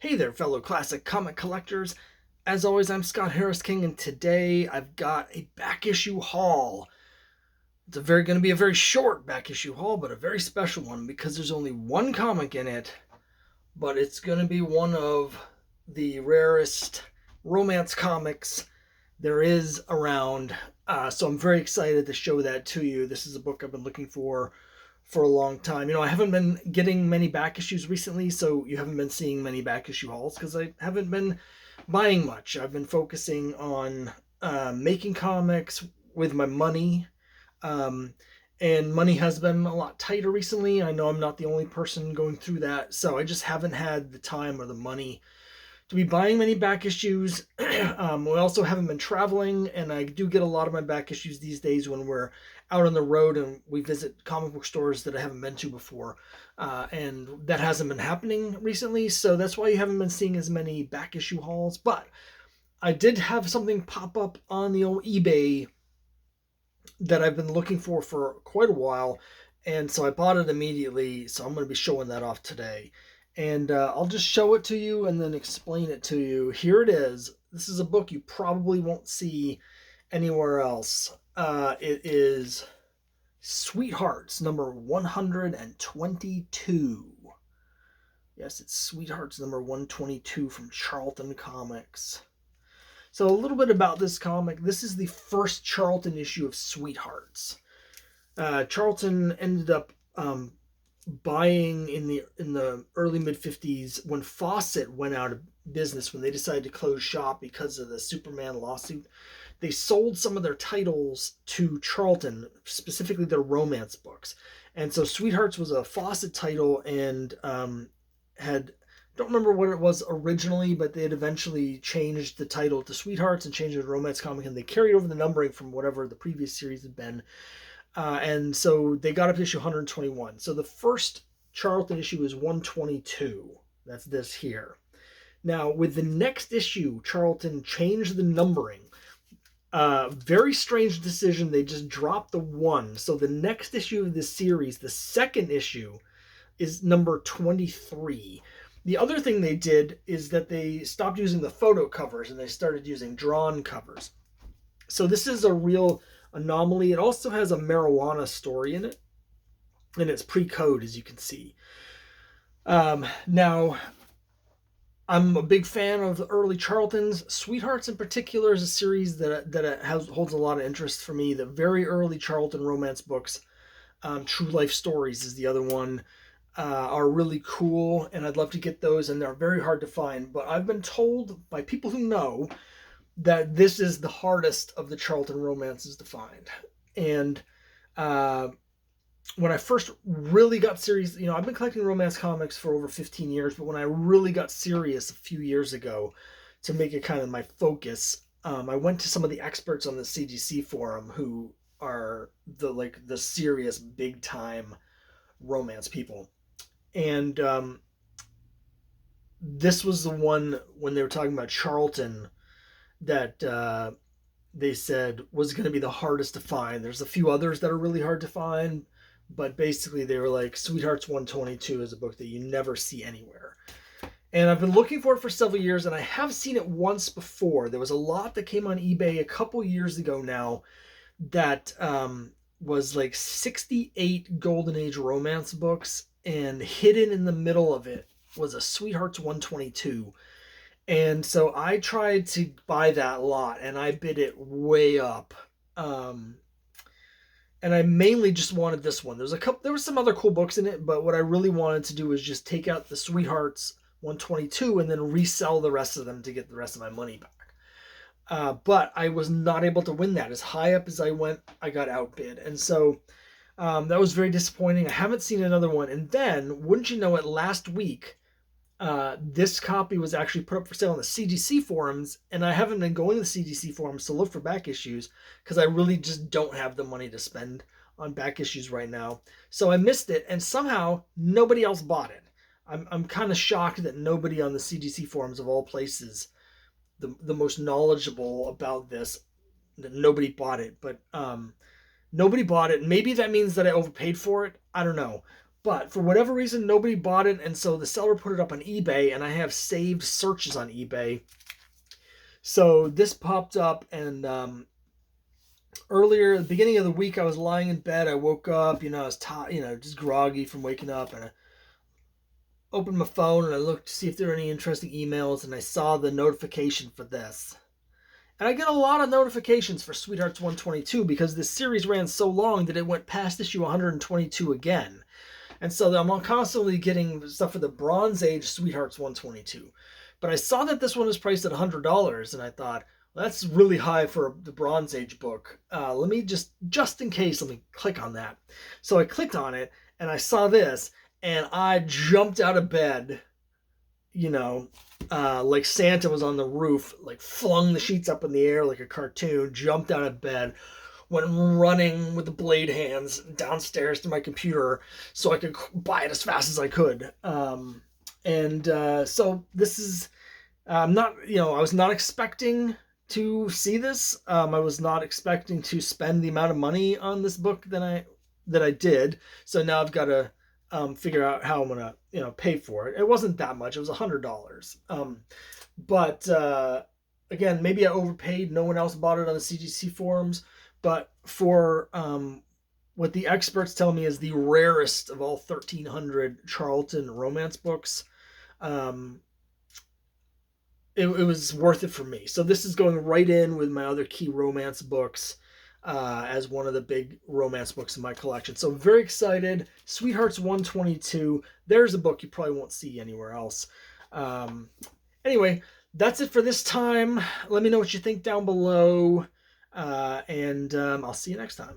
Hey there, fellow classic comic collectors. As always, I'm Scott Harris King, and today I've got a back issue haul. It's going to be a very short back issue haul, but a very special one because there's only one comic in it, but it's going to be one of the rarest romance comics there is around. So I'm very excited to show that to you. This is a book I've been looking for a long time. I haven't been getting many back issues recently, so you haven't been seeing many back issue hauls because I haven't been buying much. I've been focusing on making comics with my money. Um, and money has been a lot tighter recently. I know I'm not the only person going through that, so I just haven't had the time or the money to be buying many back issues. We also haven't been traveling, and I do get a lot of my back issues these days when we're out on the road and we visit comic book stores that I haven't been to before. And that hasn't been happening recently, so that's why you haven't been seeing as many back issue hauls. But I did have something pop up on the old eBay that I've been looking for quite a while, and so I bought it immediately. So I'm going to be showing that off today, and I'll just show it to you and then explain it to you. Here it is. This is a book you probably won't see anywhere else. It is Sweethearts number 122. Yes, it's Sweethearts number 122 from Charlton Comics. So a little bit about this comic. This is the first Charlton issue of Sweethearts. Charlton ended up buying in the early mid-50s when Fawcett went out of business, when they decided to close shop because of the Superman lawsuit. They sold some of their titles to Charlton, specifically their romance books. And so Sweethearts was a Fawcett title and had, don't remember what it was originally, but they had eventually changed the title to Sweethearts and changed it to romance comic, and they carried over the numbering from whatever the previous series had been. And so they got up to issue 121. So the first Charlton issue is 122. That's this here. Now, with the next issue, Charlton changed the numbering. Very strange decision. They just dropped the 1. So the next issue of this series, the second issue, is number 23. The other thing they did is that they stopped using the photo covers and they started using drawn covers. So this is a real anomaly. It also has a marijuana story in it, and it's pre-code, as you can see. Now, I'm a big fan of the early Charltons. Sweethearts in particular is a series that holds a lot of interest for me. The very early Charlton romance books, True Life Stories is the other one, are really cool, and I'd love to get those, and they're very hard to find. But I've been told by people who know that this is the hardest of the Charlton romances to find. And when I first really got serious, I've been collecting romance comics for over 15 years, but when I really got serious a few years ago to make it kind of my focus, I went to some of the experts on the CGC forum who are the serious big time romance people. And this was the one when they were talking about Charlton that they said was going to be the hardest to find. There's a few others that are really hard to find, but basically they were like, Sweethearts 122 is a book that you never see anywhere. And I've been looking for it for several years, and I have seen it once before. There was a lot that came on eBay a couple years ago now that was like 68 Golden Age romance books, and hidden in the middle of it was a Sweethearts 122. And so I tried to buy that lot, and I bid it way up. And I mainly just wanted this one. There were some other cool books in it, but what I really wanted to do was just take out the Sweethearts 122 and then resell the rest of them to get the rest of my money back. But I was not able to win that. As high up as I went, I got outbid. And so that was very disappointing. I haven't seen another one. And then, wouldn't you know it, last week, this copy was actually put up for sale on the CGC forums, and I haven't been going to the CGC forums to look for back issues because I really just don't have the money to spend on back issues right now. So I missed it, and somehow nobody else bought it. I'm kind of shocked that nobody on the CGC forums, of all places, the most knowledgeable about this, that nobody bought it. But nobody bought it. Maybe that means that I overpaid for it. I don't know. But for whatever reason, nobody bought it, and so the seller put it up on eBay, and I have saved searches on eBay. So this popped up, and earlier, at the beginning of the week, I was lying in bed. I woke up, I was tired, just groggy from waking up, and I opened my phone and I looked to see if there were any interesting emails, and I saw the notification for this. And I get a lot of notifications for Sweethearts 122 because this series ran so long that it went past issue 122 again. And so I'm constantly getting stuff for the Bronze Age Sweethearts 122. But I saw that this one was priced at $100, and I thought, well, that's really high for the Bronze Age book. Let me just in case, let me click on that. So I clicked on it, and I saw this, and I jumped out of bed, like Santa was on the roof, like flung the sheets up in the air like a cartoon, jumped out of bed, went running with the blade hands downstairs to my computer so I could buy it as fast as I could. So this is not, I was not expecting to see this. I was not expecting to spend the amount of money on this book that I did. So now I've got to figure out how I'm gonna pay for it. It wasn't that much. It was $100. But again, maybe I overpaid. No one else bought it on the CGC forums. But for what the experts tell me is the rarest of all 1,300 Charlton romance books, it was worth it for me. So this is going right in with my other key romance books as one of the big romance books in my collection. So I'm very excited. Sweethearts 122. There's a book you probably won't see anywhere else. Anyway, that's it for this time. Let me know what you think down below. And I'll see you next time.